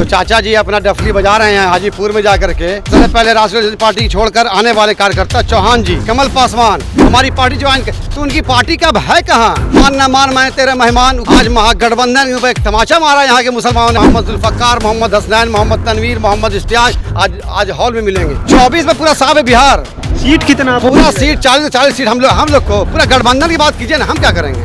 जो चाचा जी अपना डफली बजा रहे हैं हाजीपुर में जाकर के, सबसे पहले राष्ट्रीय पार्टी छोड़कर आने वाले कार्यकर्ता चौहान जी, कमल पासवान हमारी पार्टी ज्वाइन कर, तो उनकी पार्टी कब है कहाँ? मान न मान मैं तेरे मेहमान। आज महागठबंधन के ऊपर एक तमाचा मारा यहाँ के मुसलमानों ने। मोहम्मद जुल्फकार, मोहम्मद हसनैन, मोहम्मद तनवीर, मोहम्मद इश्तियाक आज हॉल में मिलेंगे। 24 में पूरा साफ है बिहार। सीट कितना? पूरा सीट 40 सीट हम लोग को पूरा गठबंधन की बात कीजिए ना, हम क्या करेंगे?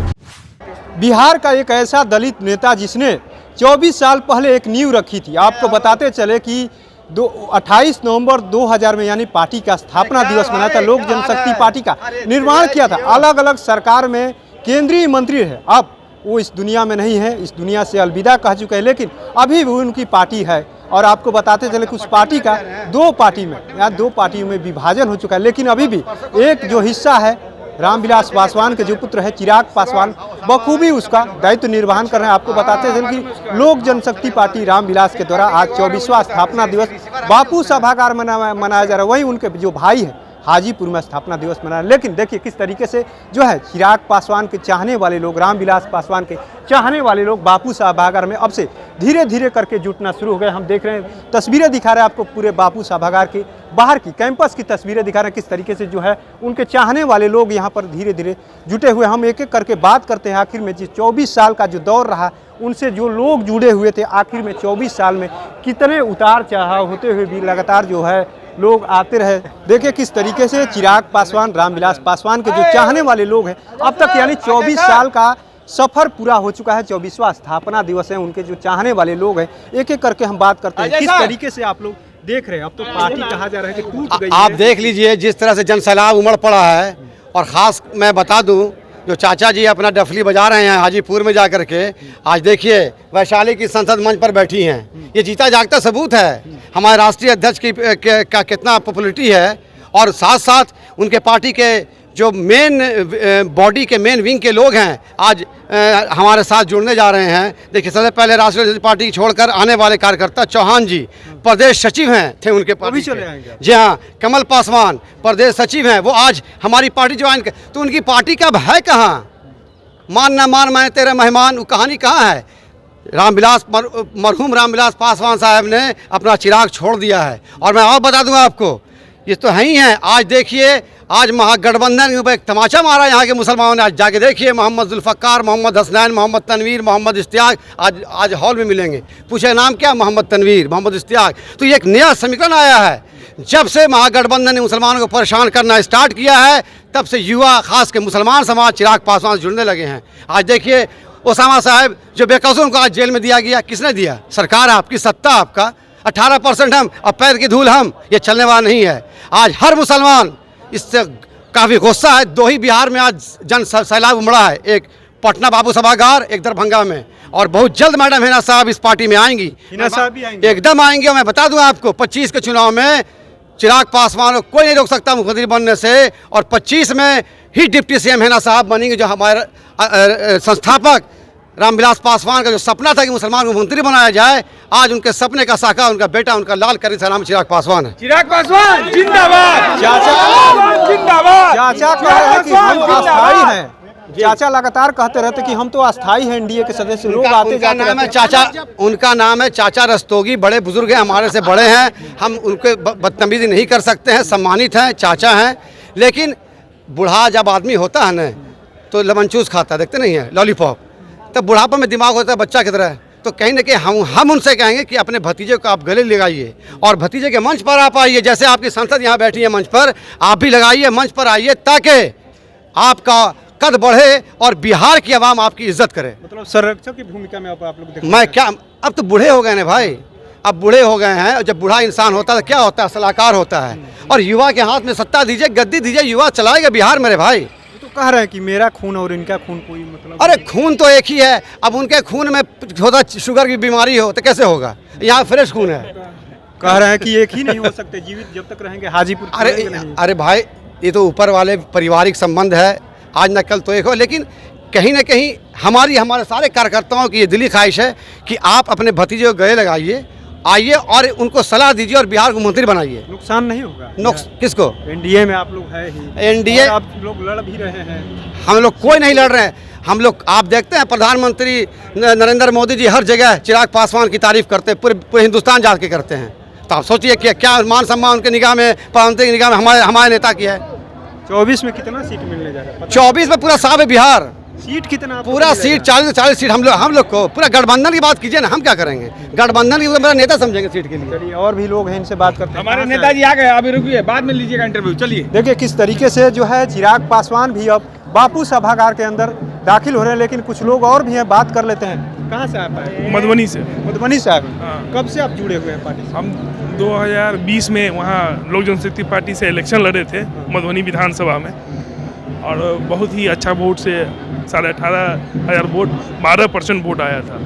बिहार का एक ऐसा दलित नेता जिसने 24 साल पहले एक नींव रखी थी। आपको बताते चले कि 28 नवंबर 2000 में यानी पार्टी का स्थापना दिवस मनाया था। लोक जनशक्ति पार्टी का निर्माण किया था। अलग अलग सरकार में केंद्रीय मंत्री है। अब वो इस दुनिया में नहीं है, इस दुनिया से अलविदा कह चुके हैं, लेकिन अभी भी उनकी पार्टी है। और आपको बताते चले कि उस पार्टी का दो पार्टियों में विभाजन हो चुका है, लेकिन अभी भी एक जो हिस्सा है रामविलास पासवान के जो पुत्र है चिराग पासवान बखूबी उसका दायित्व निर्वहन कर रहे हैं। आपको बताते हैं कि लोक जनशक्ति पार्टी रामविलास के द्वारा आज 24वां स्थापना दिवस बापू सभागार मनाया जा रहा है। वहीं उनके जो भाई हैं हाजीपुर में स्थापना दिवस मनाया। लेकिन देखिए किस तरीके से जो है चिराग पासवान के चाहने वाले लोग, रामविलास पासवान के चाहने वाले लोग बापू सभागार में अब से धीरे धीरे करके जुटना शुरू हो गए। हम देख रहे हैं, तस्वीरें दिखा रहे हैं आपको पूरे बापू सभागार के बाहर की, कैंपस की तस्वीरें दिखा रहे हैं किस तरीके से जो है उनके चाहने वाले लोग यहाँ पर धीरे धीरे जुटे हुए। हम एक एक करके बात करते हैं आखिर में जिस 24 साल का जो दौर रहा उनसे जो लोग जुड़े हुए थे, आखिर में 24 साल में कितने उतार चढ़ाव होते हुए भी लगातार जो है लोग आते रहे। देखिए किस तरीके से चिराग पासवान, रामविलास पासवान के जो चाहने वाले लोग हैं अब तक यानी 24 साल का सफर पूरा हो चुका है। 24वां स्थापना दिवस है। उनके जो चाहने वाले लोग हैं एक एक करके हम बात करते हैं किस तरीके से आप लोग देख रहे हैं। अब तो पार्टी कहा जा रहा है कि टूट गई। आप देख लीजिए जिस तरह से जनसैलाब उमड़ पड़ा है। और ख़ास मैं बता दूं, जो चाचा जी अपना डफली बजा रहे हैं हाजीपुर में जाकर के, आज देखिए वैशाली की संसद मंच पर बैठी हैं। ये जीता जागता सबूत है हमारे राष्ट्रीय अध्यक्ष का कितना पॉपुलरिटी है। और साथ साथ उनके पार्टी के जो मेन बॉडी के मेन विंग के लोग हैं आज हमारे साथ जुड़ने जा रहे हैं। देखिए सबसे पहले राष्ट्रीय पार्टी छोड़कर आने वाले कार्यकर्ता चौहान जी प्रदेश सचिव हैं थे उनके पार्टी के। जी हाँ, कमल पासवान प्रदेश सचिव हैं। वो आज हमारी पार्टी ज्वाइन कर, तो उनकी पार्टी कब है कहाँ? मान न मान मैं तेरे मेहमान, वो कहानी कहाँ है? मरहूम रामविलास पासवान साहब ने अपना चिराग छोड़ दिया है। और मैं और बता दूंगा आपको, ये तो है ही है। आज देखिए आज महागठबंधन के ऊपर एक तमाचा मारा यहाँ के मुसलमानों ने। आज जाके देखिए मोहम्मद जुल्फकार, मोहम्मद हसनैन, मोहम्मद तनवीर, मोहम्मद इश्तियाक आज हॉल में मिलेंगे। पूछे नाम क्या? मोहम्मद तनवीर, मोहम्मद इश्तियाक। तो ये एक नया समीकरण आया है। जब से महागठबंधन ने मुसलमानों को परेशान करना स्टार्ट किया है तब से युवा खास के मुसलमान समाज चिराग पासवान से जुड़ने लगे हैं। आज देखिए ओसामा साहब जो बेकसूर को आज जेल में दिया गया, किसने दिया? सरकार आपकी, सत्ता आपका। 18% हम और पैर की धूल हम, ये चलने वाला नहीं है। आज हर मुसलमान इससे काफ़ी गुस्सा है। दो ही बिहार में आज जन सैलाब उमड़ा है, एक पटना बाबू सभागार, एक दरभंगा में। और बहुत जल्द मैडम हिना साहब इस पार्टी में आएंगी, एकदम आएंगी। और मैं बता दूं आपको 25 के चुनाव में चिराग पासवान को कोई नहीं रोक सकता मुख्यमंत्री बनने से। और 25 में ही डिप्टी सीएम हिना साहब बनेंगे। जो हमारे संस्थापक रामविलास पासवान का जो सपना था कि मुसलमान को मंत्री बनाया जाए, आज उनके सपने का साकार उनका बेटा, उनका लाल करी नाम चिराग पासवान है। चिराग पासवान जिंदाबाद। चाचा कह रहे हैं कि हम अस्थायी हैं। चाचा लगातार कहते रहते कि हम तो अस्थायी हैं, एनडीए के सदस्य लोग आते जाते रहते हैं। चाचा, उनका नाम है चाचा रस्तोगी। बड़े बुजुर्ग हैं, हमारे से बड़े हैं, हम उनके बदतमीजी नहीं कर सकते हैं, सम्मानित हैं, चाचा हैं। लेकिन बूढ़ा जब आदमी होता है न तो लेमन चूस खाता है, देखते नहीं है लॉलीपॉप। तब बुढ़ापा में दिमाग होता है बच्चा की तरह। तो कहीं ना कहीं हम उनसे कहेंगे कि अपने भतीजे को आप गले लगाइए और भतीजे के मंच पर आप आइए। जैसे आपकी संसद यहाँ बैठी है मंच पर, आप भी लगाइए, मंच पर आइए, ताकि आपका कद बढ़े और बिहार की आवाम आपकी इज्जत करे। मतलब संरक्षक की भूमिका में आप लोग मैं क्या, अब तो बूढ़े हो गए ना भाई, अब बूढ़े हो गए हैं। और जब बूढ़ा इंसान होता है तो क्या होता है? सलाहकार होता है। और युवा के हाथ में सत्ता दीजिए, गद्दी दीजिए, युवा चलाएगा बिहार मेरे भाई। कह रहे हैं कि मेरा खून और इनका खून कोई मतलब? अरे खून तो एक ही है। अब उनके खून में होता शुगर की बीमारी हो तो कैसे होगा? यहाँ फ्रेश खून है। कह रहे हैं कि एक ही नहीं हो सकते जीवित जब तक रहेंगे हाजीपुर। अरे भाई, ये तो ऊपर वाले पारिवारिक संबंध है, आज न कल तो एक हो। लेकिन कहीं ना कहीं हमारे सारे कार्यकर्ताओं की ये दिली ख्वाहिश है कि आप अपने भतीजे को गले लगाइए, आइए और उनको सलाह दीजिए और बिहार को मंत्री बनाइए। नुकसान नहीं होगा? किसको? एनडीए में आप लोग है ही। एनडीए आप लोग लड़ भी रहे हैं। हम लोग कोई नहीं लड़ रहे हैं। हम लोग आप देखते हैं प्रधानमंत्री नरेंद्र मोदी जी हर जगह चिराग पासवान की तारीफ करते हैं, पूरे हिंदुस्तान जाके करते हैं। तो आप सोचिए कि क्या मान सम्मान उनके निगाह में, प्रधानमंत्री की निगाह में हमारे नेता की है। 24 में कितना सीट मिलने जा रहा है? 24 में पूरा साफ है बिहार, सीट कितना आपको पूरा मिलेगा? सीट 40 सीट हम लोग को। पूरा गठबंधन की बात कीजिए ना, हम क्या करेंगे? गठबंधन की मेरा नेता समझेंगे सीट के लिए। चलिए, और भी लोग हैं, इनसे बात करते हैं। हमारे कहाँ से नेताजी आ गए, अभी रुकिए, बाद में लीजिएगा इंटरव्यू। चलिए। देखिए किस तरीके से जो है चिराग पासवान भी अब बापू सभागार के अंदर दाखिल हो रहे हैं, लेकिन कुछ लोग और भी हैं, बात कर लेते हैं। कहाँ से आप आए? मधुबनी से। मधुबनी से आए। हाँ। कब से आप जुड़े हुए हैं पार्टी से? हम 2020 में वहाँ लोक जनशक्ति पार्टी से इलेक्शन लड़े थे मधुबनी विधानसभा में, और बहुत ही अच्छा वोट से 18,500 वोट, 12% वोट आया था,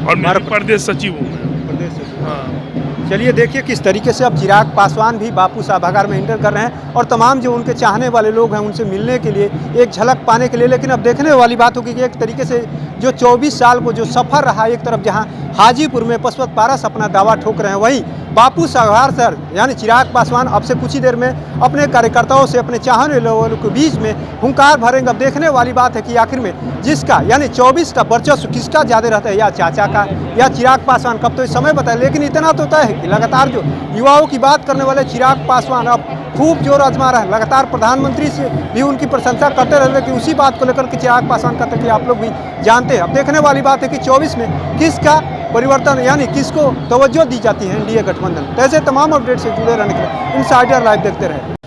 और मैं प्रदेश सचिव हूँ मैं। हाँ। चलिए देखिए किस तरीके से अब चिराग पासवान भी बापू सभागार में इंटर कर रहे हैं, और तमाम जो उनके चाहने वाले लोग हैं उनसे मिलने के लिए, एक झलक पाने के लिए। लेकिन अब देखने वाली बात होगी कि एक तरीके से जो 24 साल को जो सफ़र रहा, एक तरफ जहां हाजीपुर में पशुपत पारस अपना दावा ठोक रहे हैं, वहीं बापू सभागार सर यानी चिराग पासवान अब से कुछ ही देर में अपने कार्यकर्ताओं से, अपने चाहने लोगों के बीच में हुंकार भरेंगे। अब देखने वाली बात है कि आखिर में जिसका यानी 24 का वर्चस्व किसका ज़्यादा रहता है, या चाचा का या चिराग पासवान, कब तो इस समय बताए। लेकिन इतना तो तय है कि लगातार जो युवाओं की बात करने वाले चिराग पासवान अब खूब जोर आजमा रहा है, लगातार प्रधानमंत्री से भी उनकी प्रशंसा करते रहे, लेकिन उसी बात को लेकर के चिराग पासवान कहते हैं कि आप लोग भी जानते हैं। अब देखने वाली बात है कि 24 में किसका परिवर्तन यानी किसको तवज्जो दी जाती है एनडीए गठबंधन। तो ऐसे तमाम अपडेट से जुड़े रहने के लिए इनसाइडर लाइव देखते रहे।